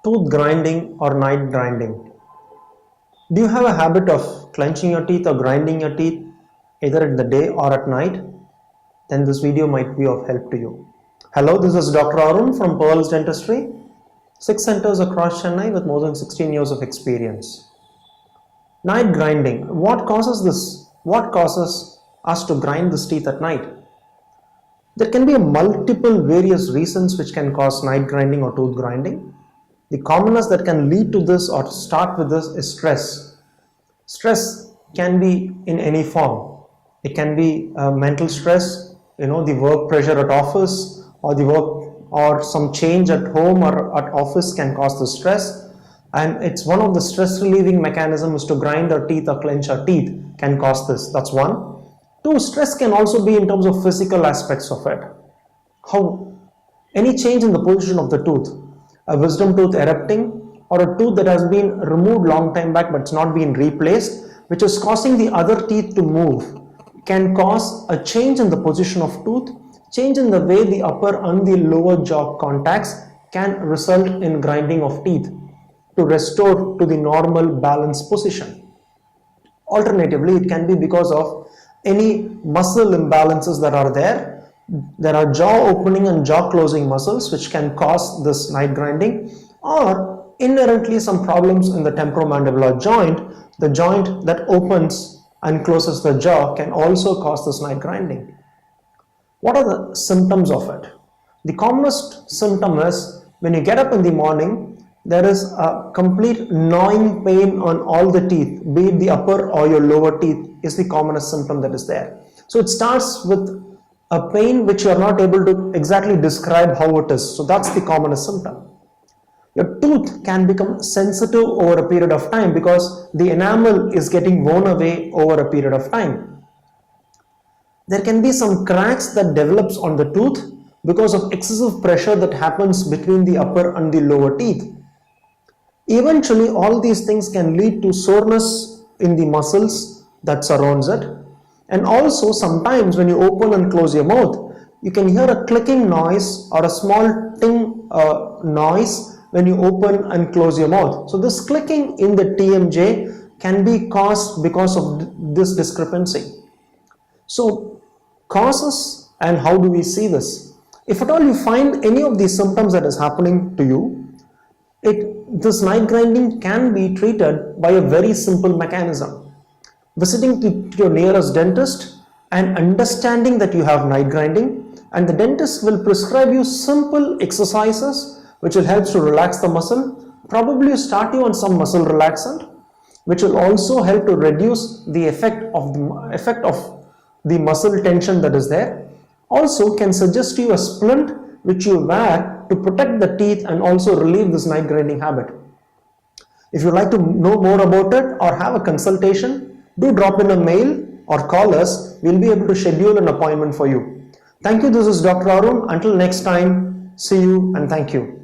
Tooth grinding or night grinding. Do you have a habit of clenching your teeth or grinding your teeth either in the day or at night? Then this video might be of help to you. Hello, this is Dr. Arun from Pearls Dentistry, 6 centers across Chennai with more than 16 years of experience. Night grinding. What causes this? What causes us to grind this teeth at night? There can be multiple various reasons which can cause night grinding or tooth grinding. The commonest that can lead to this or start with this is stress. Stress can be in any form. It can be mental stress, the work pressure at office, or the work or some change at home or at office can cause the stress. And it's one of the stress relieving mechanisms to grind our teeth or clench our teeth can cause this. That's one. Two, stress can also be in terms of physical aspects of it. How any change in the position of the tooth, a wisdom tooth erupting, or a tooth that has been removed long time back but it's not been replaced, which is causing the other teeth to move, can cause a change in the position of tooth. Change in the way the upper and the lower jaw contacts can result in grinding of teeth to restore to the normal balanced position. Alternatively, it can be because of any muscle imbalances that are there. There are jaw opening and jaw closing muscles which can cause this night grinding, or inherently some problems in the temporomandibular joint. The joint that opens and closes the jaw can also cause this night grinding. What are the symptoms of it? The commonest symptom is when you get up in the morning, there is a complete gnawing pain on all the teeth, be it the upper or your lower teeth is the commonest symptom that is there. So it starts with a pain which you are not able to exactly describe how it is. So that's the commonest symptom. Your tooth can become sensitive over a period of time because the enamel is getting worn away over a period of time. There can be some cracks that develops on the tooth because of excessive pressure that happens between the upper and the lower teeth. Eventually, all these things can lead to soreness in the muscles that surrounds it. And also sometimes when you open and close your mouth, you can hear a clicking noise or a small ting noise when you open and close your mouth. So this clicking in the TMJ can be caused because of this discrepancy. So causes and how do we see this? If at all you find any of these symptoms that is happening to you, this night grinding can be treated by a very simple mechanism. Visiting to your nearest dentist and understanding that you have night grinding, and the dentist will prescribe you simple exercises which will help to relax the muscle, probably start you on some muscle relaxant, which will also help to reduce the effect of the muscle tension that is there. Also can suggest you a splint which you wear to protect the teeth and also relieve this night grinding habit. If you'd like to know more about it or have a consultation, do drop in a mail or call us. We'll be able to schedule an appointment for you. Thank you. This is Dr. Arun. Until next time, see you and thank you.